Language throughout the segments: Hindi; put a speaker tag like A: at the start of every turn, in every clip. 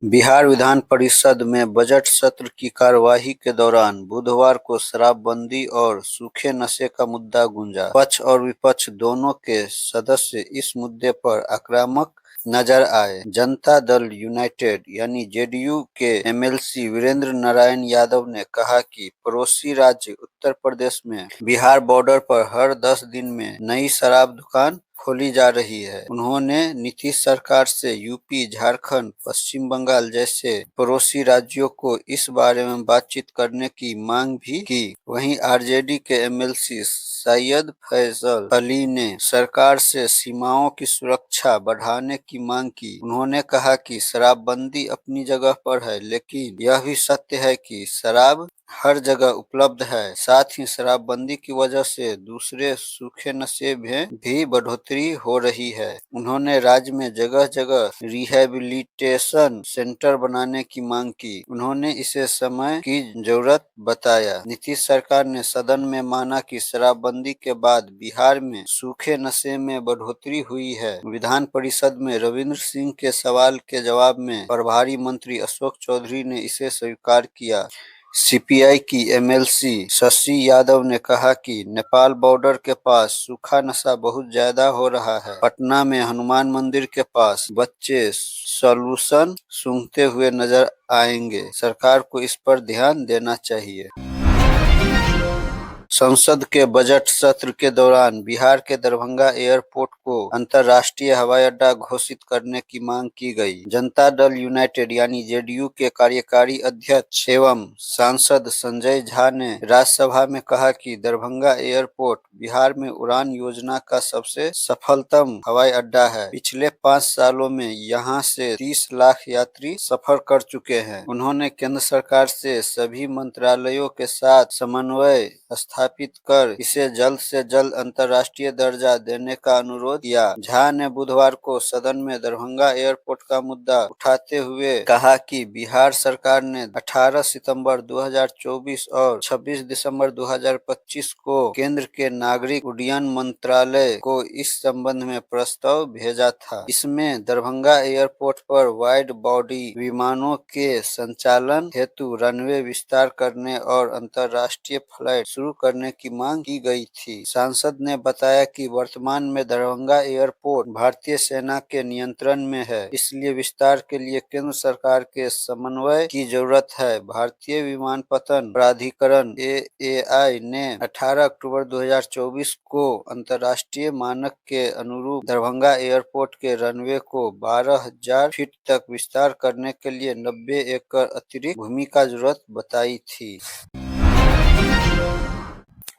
A: बिहार विधान परिषद में बजट सत्र की कार्यवाही के दौरान बुधवार को शराबबंदी और सूखे नशे का मुद्दा गूंजा। पक्ष और विपक्ष दोनों के सदस्य इस मुद्दे पर आक्रामक नजर आए। जनता दल यूनाइटेड यानी जेडीयू के एमएलसी वीरेंद्र नारायण यादव ने कहा कि पड़ोसी राज्य उत्तर प्रदेश में बिहार बॉर्डर पर हर 10 दिन में नई शराब दुकान खोली जा रही है। उन्होंने नीतीश सरकार से यूपी, झारखंड, पश्चिम बंगाल जैसे पड़ोसी राज्यों को इस बारे में बातचीत करने की मांग भी की। वहीं आरजेडी के एमएलसी सैयद फैसल अली ने सरकार से सीमाओं की सुरक्षा बढ़ाने की मांग की। उन्होंने कहा कि शराबबंदी अपनी जगह पर है, लेकिन यह भी सत्य है कि शराब हर जगह उपलब्ध है। साथ ही शराबबंदी की वजह से दूसरे सूखे नशे में भी बढ़ोतरी हो रही है। उन्होंने राज्य में जगह जगह रिहैबिलिटेशन सेंटर बनाने की मांग की। उन्होंने इसे समय की जरूरत बताया। नीतीश सरकार ने सदन में माना कि शराबबंदी के बाद बिहार में सूखे नशे में बढ़ोतरी हुई है। विधान परिषद में रविंद्र सिंह के सवाल के जवाब में प्रभारी मंत्री अशोक चौधरी ने इसे स्वीकार किया। सीपीआई की एमएलसी शशि यादव ने कहा कि नेपाल बॉर्डर के पास सूखा नशा बहुत ज्यादा हो रहा है। पटना में हनुमान मंदिर के पास बच्चे सॉल्यूशन सूंघते हुए नजर आएंगे। सरकार को इस पर ध्यान देना चाहिए। संसद के बजट सत्र के दौरान बिहार के दरभंगा एयरपोर्ट को अंतर्राष्ट्रीय हवाई अड्डा घोषित करने की मांग की गई। जनता दल यूनाइटेड यानी जेडीयू के कार्यकारी अध्यक्ष एवं सांसद संजय झा ने राज्यसभा में कहा कि दरभंगा एयरपोर्ट बिहार में उड़ान योजना का सबसे सफलतम हवाई अड्डा है। पिछले 5 सालों में यहां से 30 लाख यात्री सफर कर चुके हैं। उन्होंने केंद्र सरकार से सभी मंत्रालयों के साथ समन्वय स्थापित कर इसे जल्द से जल्द अंतर्राष्ट्रीय दर्जा देने का अनुरोध किया। झा ने बुधवार को सदन में दरभंगा एयरपोर्ट का मुद्दा उठाते हुए कहा कि बिहार सरकार ने 18 सितंबर 2024 और 26 दिसंबर 2025 को केंद्र के नागरिक उड्डयन मंत्रालय को इस संबंध में प्रस्ताव भेजा था। इसमें दरभंगा एयरपोर्ट पर वाइड बॉडी विमानों के संचालन हेतु रनवे विस्तार करने और अंतर्राष्ट्रीय फ्लाइट शुरू करने की मांग की गई थी। सांसद ने बताया कि वर्तमान में दरभंगा एयरपोर्ट भारतीय सेना के नियंत्रण में है, इसलिए विस्तार के लिए केंद्र सरकार के समन्वय की जरूरत है। भारतीय विमानपत्तन प्राधिकरण एएआई ने 18 अक्टूबर 2024 को अंतर्राष्ट्रीय मानक के अनुरूप दरभंगा एयरपोर्ट के रनवे को 12,000 फीट तक विस्तार करने के लिए 90 एकड़ अतिरिक्त भूमि का जरूरत बताई थी।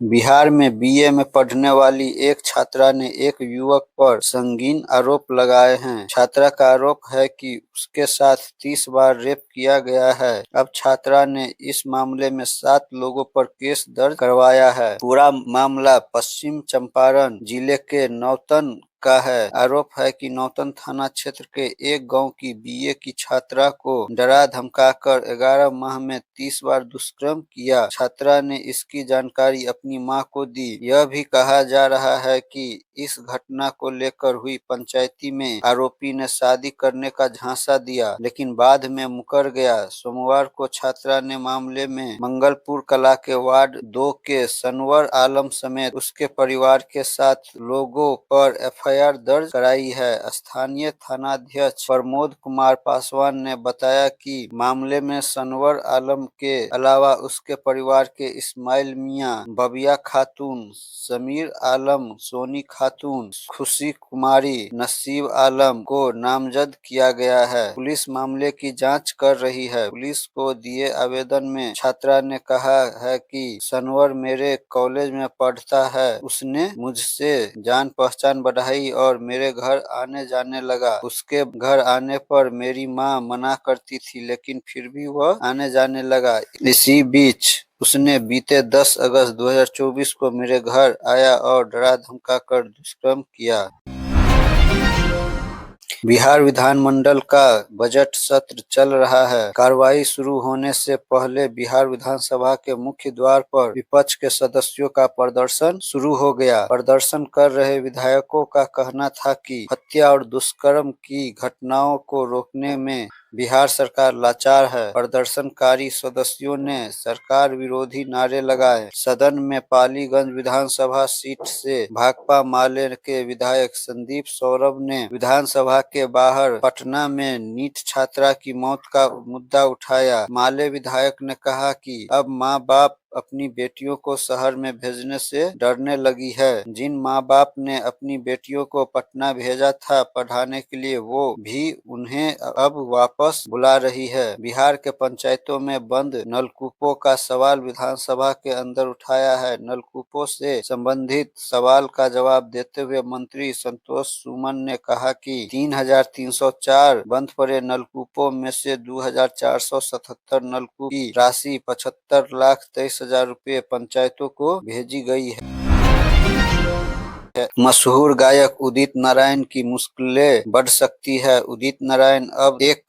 A: बिहार में बीए में पढ़ने वाली एक छात्रा ने एक युवक पर संगीन आरोप लगाए हैं। छात्रा का आरोप है कि उसके साथ 30 बार रेप किया गया है। अब छात्रा ने इस मामले में 7 लोगों पर केस दर्ज करवाया है। पूरा मामला पश्चिम चंपारण जिले के नौतन का है। आरोप है कि नौतन थाना क्षेत्र के एक गांव की बीए की छात्रा को डरा धमकाकर 11 माह में 30 बार दुष्कर्म किया। छात्रा ने इसकी जानकारी अपनी मां को दी। यह भी कहा जा रहा है कि इस घटना को लेकर हुई पंचायती में आरोपी ने शादी करने का झांसा दिया, लेकिन बाद में मुकर गया। सोमवार को छात्रा ने मामले में मंगलपुर कला के वार्ड 2 के सनवर आलम समेत उसके परिवार के 7 लोगों पर एफआईआर दर्ज कराई है। स्थानीय थानाध्यक्ष प्रमोद कुमार पासवान ने बताया कि मामले में सनवर आलम के अलावा उसके परिवार के इस्माइल मियां, बबिया खातून, समीर आलम, सोनी खातून, खुशी कुमारी, नसीब आलम को नामजद किया गया है। पुलिस मामले की जांच कर रही है। पुलिस को दिए आवेदन में छात्रा ने कहा है कि सनवर मेरे कॉलेज में पढ़ता है। उसने मुझसे जान पहचान बढ़ाई और मेरे घर आने जाने लगा। उसके घर आने पर मेरी माँ मना करती थी, लेकिन फिर भी वह आने जाने लगा। इसी बीच उसने बीते 10 अगस्त 2024 को मेरे घर आया और डरा धमकाकर दुष्कर्म किया। बिहार विधानमंडल का बजट सत्र चल रहा है। कार्यवाही शुरू होने से पहले बिहार विधानसभा के मुख्य द्वार पर विपक्ष के सदस्यों का प्रदर्शन शुरू हो गया। प्रदर्शन कर रहे विधायकों का कहना था कि हत्या और दुष्कर्म की घटनाओं को रोकने में बिहार सरकार लाचार है। प्रदर्शनकारी सदस्यों ने सरकार विरोधी नारे लगाए। सदन में पालीगंज विधानसभा सीट से भाकपा माले के विधायक संदीप सौरभ ने विधानसभा के बाहर पटना में नीट छात्रा की मौत का मुद्दा उठाया। माले विधायक ने कहा कि अब माँ बाप अपनी बेटियों को शहर में भेजने से डरने लगी है। जिन माँ बाप ने अपनी बेटियों को पटना भेजा था पढ़ाने के लिए, वो भी उन्हें अब वापस बुला रही है। बिहार के पंचायतों में बंद नलकूपों का सवाल विधानसभा के अंदर उठाया है। नलकूपों से संबंधित सवाल का जवाब देते हुए मंत्री संतोष सुमन ने कहा कि 3,304 बंद पड़े नलकूपों में से 2,477 नलकूप की राशि 75,23,000 रुपए पंचायतों को भेजी गई है। मशहूर गायक उदित नारायण की मुश्किलें बढ़ सकती है। उदित नारायण अब एक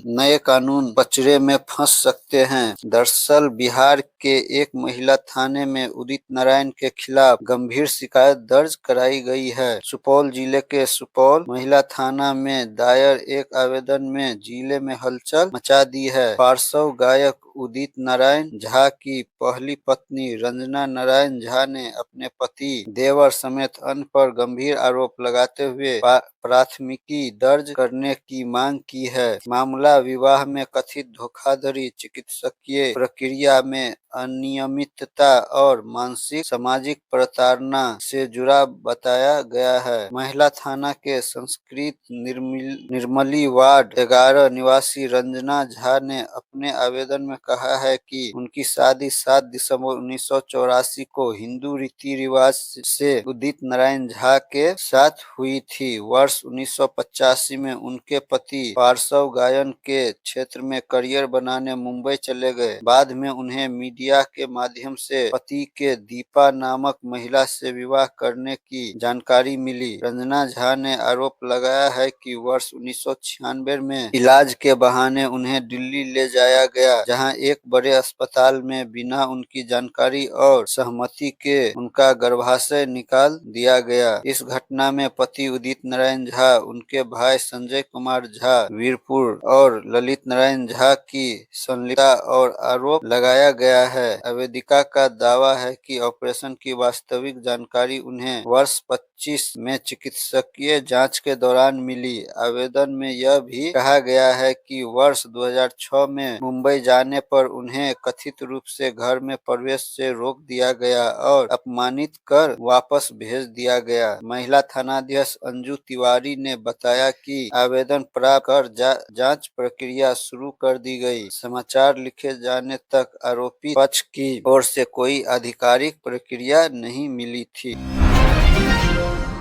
A: नए कानून पचड़े में फंस सकते हैं। दरअसल बिहार के एक महिला थाने में उदित नारायण के खिलाफ गंभीर शिकायत दर्ज कराई गई है। सुपौल जिले के सुपौल महिला थाना में दायर एक आवेदन में जिले में हलचल मचा दी है। पार्श्व गायक उदित नारायण झा की पहली पत्नी रंजना नारायण झा ने अपने पति देवर समेत अन्य पर गंभीर आरोप लगाते हुए प्राथमिकी दर्ज करने की मांग की है। मामला विवाह में कथित धोखाधड़ी, चिकित्सकीय प्रक्रिया में अनियमितता और मानसिक सामाजिक प्रताड़ना से जुड़ा बताया गया है। महिला थाना के संस्कृत निर्मली वार्ड 11 निवासी रंजना झा ने अपने आवेदन में कहा है कि उनकी शादी 7 दिसंबर 1984 को हिंदू रीति रिवाज से उदित नारायण झा के साथ हुई थी। वर्ष 1985 में उनके पति पार्श्व गायन के क्षेत्र में करियर बनाने मुंबई चले गए। बाद में उन्हें मीडिया के माध्यम से पति के दीपा नामक महिला से विवाह करने की जानकारी मिली। रंजना झा ने आरोप लगाया है कि वर्ष 1996 में इलाज के बहाने उन्हें दिल्ली ले जाया गया, जहां एक बड़े अस्पताल में बिना उनकी जानकारी और सहमति के उनका गर्भाशय निकाल दिया गया। इस घटना में पति उदित नारायण झा, उनके भाई संजय कुमार झा वीरपुर और ललित नारायण झा की संलिप्तता और आरोप लगाया गया है। आवेदिका का दावा है कि ऑपरेशन की वास्तविक जानकारी उन्हें वर्ष 25 में चिकित्सकीय जांच के दौरान मिली। आवेदन में यह भी कहा गया है कि वर्ष 2006 में मुंबई जाने पर उन्हें कथित रूप से घर में प्रवेश से रोक दिया गया और अपमानित कर वापस भेज दिया गया। महिला थानाध्यक्ष अंजू तिवारी ने बताया कि आवेदन प्राप्त कर जांच प्रक्रिया शुरू कर दी गई। समाचार लिखे जाने तक आरोपी पक्ष की ओर से कोई आधिकारिक प्रक्रिया नहीं मिली थी।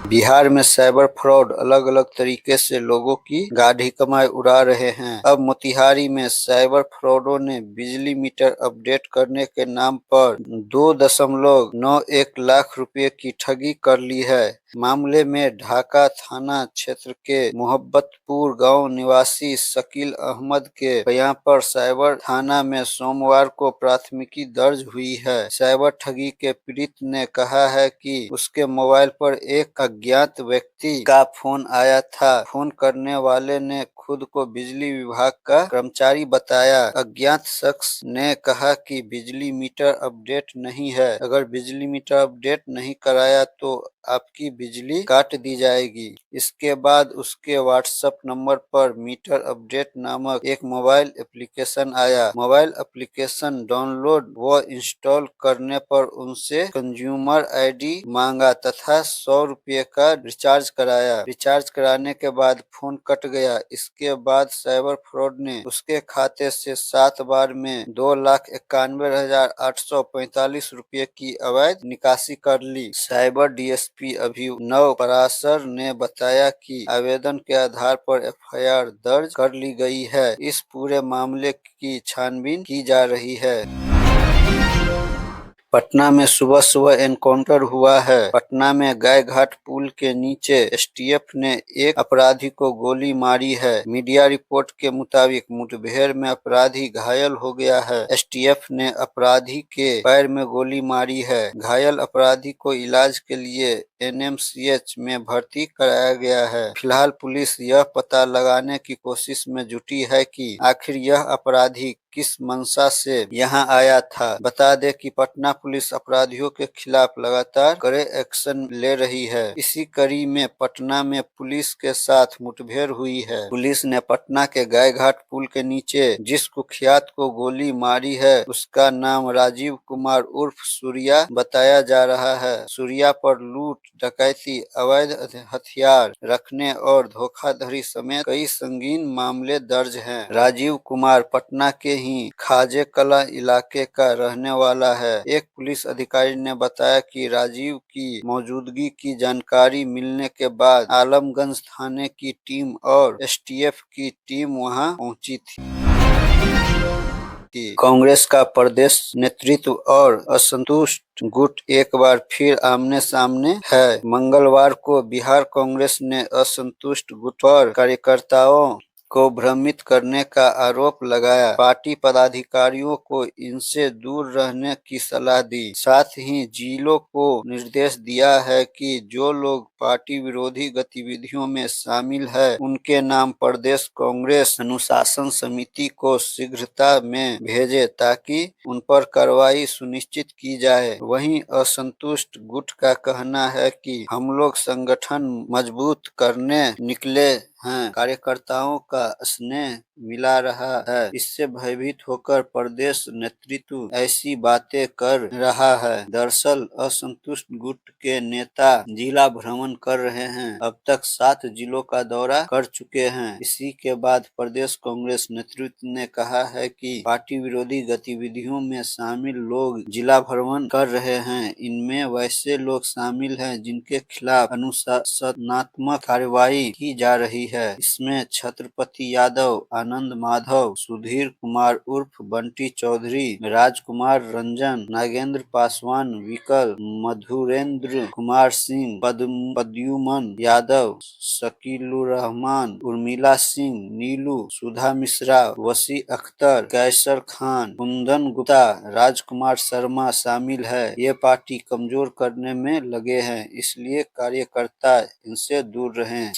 A: बिहार में साइबर फ्रॉड अलग अलग तरीके से लोगों की गाढ़ी कमाई उड़ा रहे हैं। अब मोतिहारी में साइबर फ्रॉडों ने बिजली मीटर अपडेट करने के नाम पर 2.91 लाख रुपए की ठगी कर ली है। मामले में ढाका थाना क्षेत्र के मोहब्बतपुर गांव निवासी शकील अहमद के बयान पर साइबर थाना में सोमवार को प्राथमिकी दर्ज हुई है। साइबर ठगी के पीड़ित ने कहा है कि उसके मोबाइल पर एक अज्ञात व्यक्ति का फोन आया था। फोन करने वाले ने खुद को बिजली विभाग का कर्मचारी बताया। अज्ञात शख्स ने कहा कि बिजली मीटर अपडेट नहीं है, अगर बिजली मीटर अपडेट नहीं कराया तो आपकी बिजली काट दी जाएगी। इसके बाद उसके व्हाट्सएप नंबर पर मीटर अपडेट नामक एक मोबाइल एप्लीकेशन आया। मोबाइल एप्लीकेशन डाउनलोड व इंस्टॉल करने पर उनसे कंज्यूमर आईडी मांगा तथा 100 रुपये का रिचार्ज कराया। रिचार्ज कराने के बाद फोन कट गया। इसके बाद साइबर फ्रॉड ने उसके खाते से 7 बार में 2,91,845 रुपये की अवैध निकासी कर ली। साइबर डीएसपी अभिनव पराशर ने बताया कि आवेदन के आधार पर एफआईआर दर्ज कर ली गई है। इस पूरे मामले की छानबीन की जा रही है। पटना में सुबह सुबह एनकाउंटर हुआ है। पटना में गायघाट पुल के नीचे एसटीएफ ने एक अपराधी को गोली मारी है। मीडिया रिपोर्ट के मुताबिक मुठभेड़ में अपराधी घायल हो गया है। एसटीएफ ने अपराधी के पैर में गोली मारी है। घायल अपराधी को इलाज के लिए एनएमसीएच में भर्ती कराया गया है। फिलहाल पुलिस यह पता लगाने की कोशिश में जुटी है कि आखिर यह अपराधी किस मंशा से यहां आया था। बता दें कि पटना पुलिस अपराधियों के खिलाफ लगातार कड़े एक्शन ले रही है। इसी कड़ी में पटना में पुलिस के साथ मुठभेड़ हुई है। पुलिस ने पटना के गायघाट पुल के नीचे जिस कुख्यात को गोली मारी है उसका नाम राजीव कुमार उर्फ सूर्या बताया जा रहा है। सूर्या पर लूट, डकैती, अवैध हथियार रखने और धोखाधड़ी समेत कई संगीन मामले दर्ज हैं। राजीव कुमार पटना के ही खाजे कला इलाके का रहने वाला है। एक पुलिस अधिकारी ने बताया कि राजीव की मौजूदगी की जानकारी मिलने के बाद आलमगंज थाने की टीम और एसटीएफ की टीम वहां पहुंची थी। कांग्रेस का प्रदेश नेतृत्व और असंतुष्ट गुट एक बार फिर आमने सामने है। मंगलवार को बिहार कांग्रेस ने असंतुष्ट गुट पर कार्यकर्ताओं को भ्रमित करने का आरोप लगाया। पार्टी पदाधिकारियों को इनसे दूर रहने की सलाह दी। साथ ही जिलों को निर्देश दिया है कि जो लोग पार्टी विरोधी गतिविधियों में शामिल है उनके नाम प्रदेश कांग्रेस अनुशासन समिति को शीघ्रता में भेजे ताकि उन पर कार्रवाई सुनिश्चित की जाए। वहीं असंतुष्ट गुट का कहना है कि हम लोग संगठन मजबूत करने निकले हैं, कार्यकर्ताओं का स्नेह मिला रहा है, इससे भयभीत होकर प्रदेश नेतृत्व ऐसी बातें कर रहा है। दरअसल असंतुष्ट गुट के नेता जिला भ्रमण कर रहे हैं। अब तक 7 जिलों का दौरा कर चुके हैं। इसी के बाद प्रदेश कांग्रेस नेतृत्व ने कहा है कि पार्टी विरोधी गतिविधियों में शामिल लोग जिला भ्रमण कर रहे हैं। इनमें वैसे लोग शामिल हैं जिनके खिलाफ अनुशासनात्मक कार्रवाई की जा रही है। इसमें छत्रपति यादव, आनंद माधव, सुधीर कुमार उर्फ बंटी चौधरी, राजकुमार रंजन, नागेंद्र पासवान, विकल, मधुरेंद्र कुमार सिंह, प्रद्युमन यादव, शकीलुर्रहमान, उर्मिला सिंह, नीलू, सुधा मिश्रा, वसी अख्तर, कैसर खान, कुंदन गुप्ता, राजकुमार शर्मा शामिल है। ये पार्टी कमजोर करने में लगे हैं, इसलिए कार्यकर्ता इनसे दूर रहें।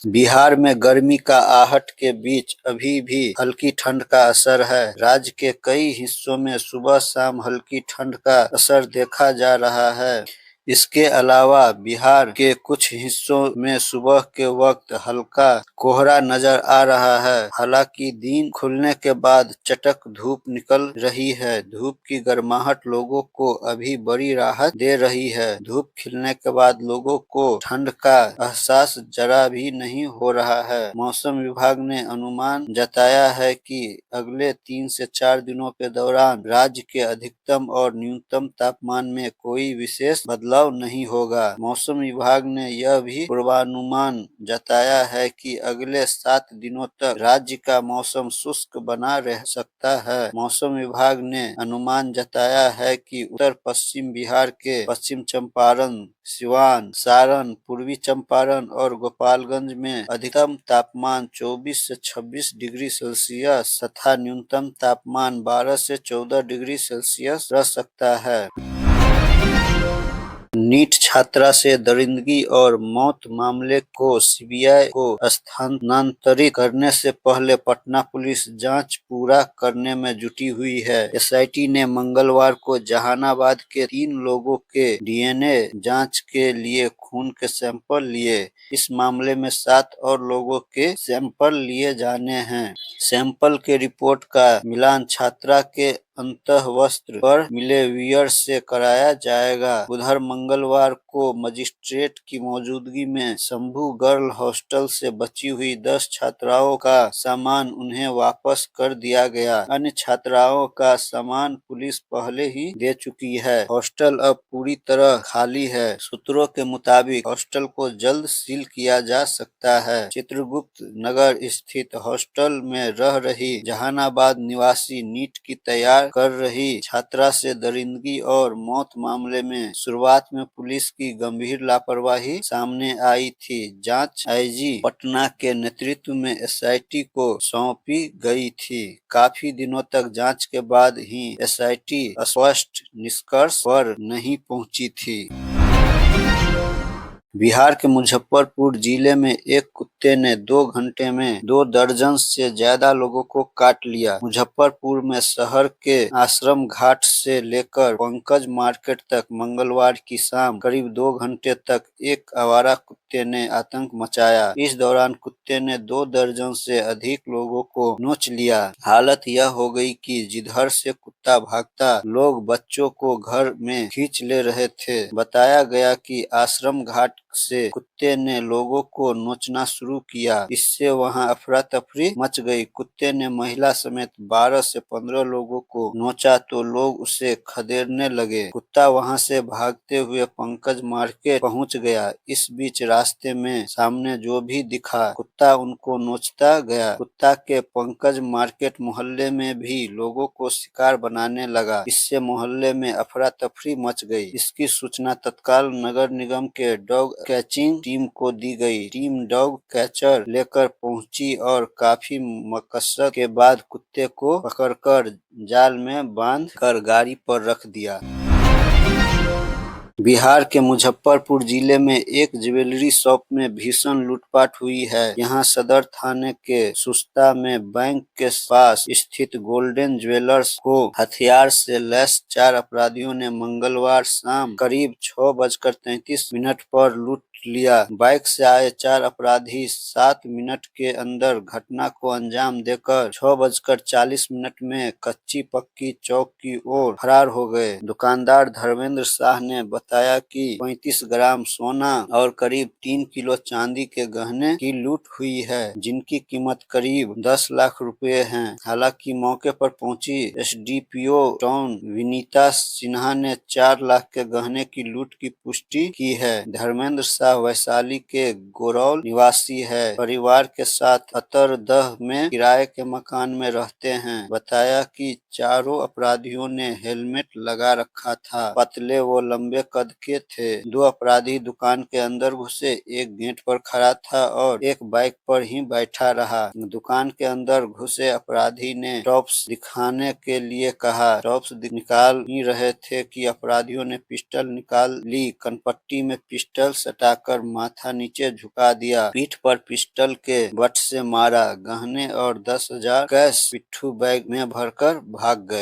A: बिहार में गर्मी का आहट के बीच अभी भी हल्की ठंड का असर है। राज्य के कई हिस्सों में सुबह शाम हल्की ठंड का असर देखा जा रहा है। इसके अलावा बिहार के कुछ हिस्सों में सुबह के वक्त हल्का कोहरा नजर आ रहा है। हालांकि दिन खुलने के बाद चटक धूप निकल रही है। धूप की गर्माहट लोगों को अभी बड़ी राहत दे रही है। धूप खिलने के बाद लोगों को ठंड का एहसास जरा भी नहीं हो रहा है। मौसम विभाग ने अनुमान जताया है कि अगले 3 से 4 दिनों के दौरान राज्य के अधिकतम और न्यूनतम तापमान में कोई विशेष बदलाव नहीं होगा। मौसम विभाग ने यह भी पूर्वानुमान जताया है कि अगले 7 दिनों तक राज्य का मौसम शुष्क बना रह सकता है। मौसम विभाग ने अनुमान जताया है कि उत्तर पश्चिम बिहार के पश्चिम चंपारण, सिवान, सारण, पूर्वी चंपारण और गोपालगंज में अधिकतम तापमान 24 से 26 डिग्री सेल्सियस तथा न्यूनतम तापमान 12 से 14 डिग्री सेल्सियस रह सकता है। नीट छात्रा से दरिंदगी और मौत मामले को सीबीआई को स्थानांतरित करने से पहले पटना पुलिस जांच पूरा करने में जुटी हुई है। एसआईटी ने मंगलवार को जहानाबाद के 3 लोगों के डीएनए जांच के लिए खून के सैंपल लिए। इस मामले में 7 और लोगों के सैंपल लिए जाने हैं। सैंपल के रिपोर्ट का मिलान छात्रा के अंतःवस्त्र पर मिले वियर से कराया जाएगा। उधर मंगलवार को मजिस्ट्रेट की मौजूदगी में शंभू गर्ल हॉस्टल से बची हुई 10 छात्राओं का सामान उन्हें वापस कर दिया गया। अन्य छात्राओं का सामान पुलिस पहले ही दे चुकी है। हॉस्टल अब पूरी तरह खाली है। सूत्रों के मुताबिक हॉस्टल को जल्द सील किया जा सकता है। चित्रगुप्त नगर स्थित हॉस्टल में रह रही जहानाबाद निवासी नीट की तैयार इंतजार कर रही छात्रा से दरिंदगी और मौत मामले में शुरुआत में पुलिस की गंभीर लापरवाही सामने आई थी। जांच आईजी पटना के नेतृत्व में एसआईटी को सौंपी गई थी। काफी दिनों तक जांच के बाद ही एसआईटी स्पष्ट निष्कर्ष पर नहीं पहुंची थी। बिहार के मुजफ्फरपुर जिले में एक कुत्ते ने 2 घंटे में 2 दर्जन से ज्यादा लोगों को काट लिया। मुजफ्फरपुर में शहर के आश्रम घाट से लेकर पंकज मार्केट तक मंगलवार की शाम करीब 2 घंटे तक एक आवारा कुत्ते ने आतंक मचाया। इस दौरान कुत्ते ने 2 दर्जन से अधिक लोगों को नोच लिया। हालत यह हो गई कि जिधर से कुत्ता भागता, लोग बच्चों को घर में खींच ले रहे थे। बताया गया कि आश्रम घाट से कुत्ते ने लोगों को नोचना शुरू किया। इससे वहां अफरा तफरी मच गई। कुत्ते ने महिला समेत 12 से 15 लोगों को नोचा तो लोग उसे खदेड़ने लगे। कुत्ता वहां से भागते हुए पंकज मार्केट पहुंच गया। इस बीच रास्ते में सामने जो भी दिखा, कुत्ता उनको नोचता गया। कुत्ता के पंकज मार्केट मोहल्ले में भी लोगों को शिकार बनाने लगा। इससे मोहल्ले में अफरा तफरी मच गई। इसकी सूचना तत्काल नगर निगम के डॉग कैचिंग टीम को दी गई। टीम डॉग कैचर लेकर पहुंची और काफी मशक्कत के बाद कुत्ते को पकड़कर जाल में बांध कर गाड़ी पर रख दिया। बिहार के मुजफ्फरपुर जिले में एक ज्वेलरी शॉप में भीषण लूटपाट हुई है। यहां सदर थाने के सुस्ता में बैंक के पास स्थित गोल्डन ज्वेलर्स को हथियार से लैस 4 अपराधियों ने मंगलवार शाम करीब 6:33 पर लूट लिया। बाइक से आए 4 अपराधी 7 मिनट के अंदर घटना को अंजाम देकर 6:40 में कच्ची पक्की चौक की ओर फरार हो गए। दुकानदार धर्मेंद्र शाह ने बताया कि 35 ग्राम सोना और करीब 3 किलो चांदी के गहने की लूट हुई है, जिनकी कीमत करीब 10 लाख रुपए है। हालांकि मौके पर पहुंची एसडीपीओ टाउन विनीता सिन्हा ने 4 लाख के गहने की लूट की पुष्टि की है। धर्मेंद्र शाह वैशाली के गोरौल निवासी है। परिवार के साथ अतरदह में किराए के मकान में रहते हैं। बताया कि चारों अपराधियों ने हेलमेट लगा रखा था। पतले व लंबे कद के थे। 2 अपराधी दुकान के अंदर घुसे, एक गेट पर खड़ा था और एक बाइक पर ही बैठा रहा। दुकान के अंदर घुसे अपराधी ने टॉप्स दिखाने के लिए कहा। टॉप्स निकाल ही रहे थे कि अपराधियों ने पिस्टल निकाल ली। कनपट्टी में पिस्टल सटाकर माथा नीचे झुका दिया। पीठ पर पिस्टल के बट से मारा। गहने और 10,000 कैश पिट्ठू बैग में भरकर भाग गए।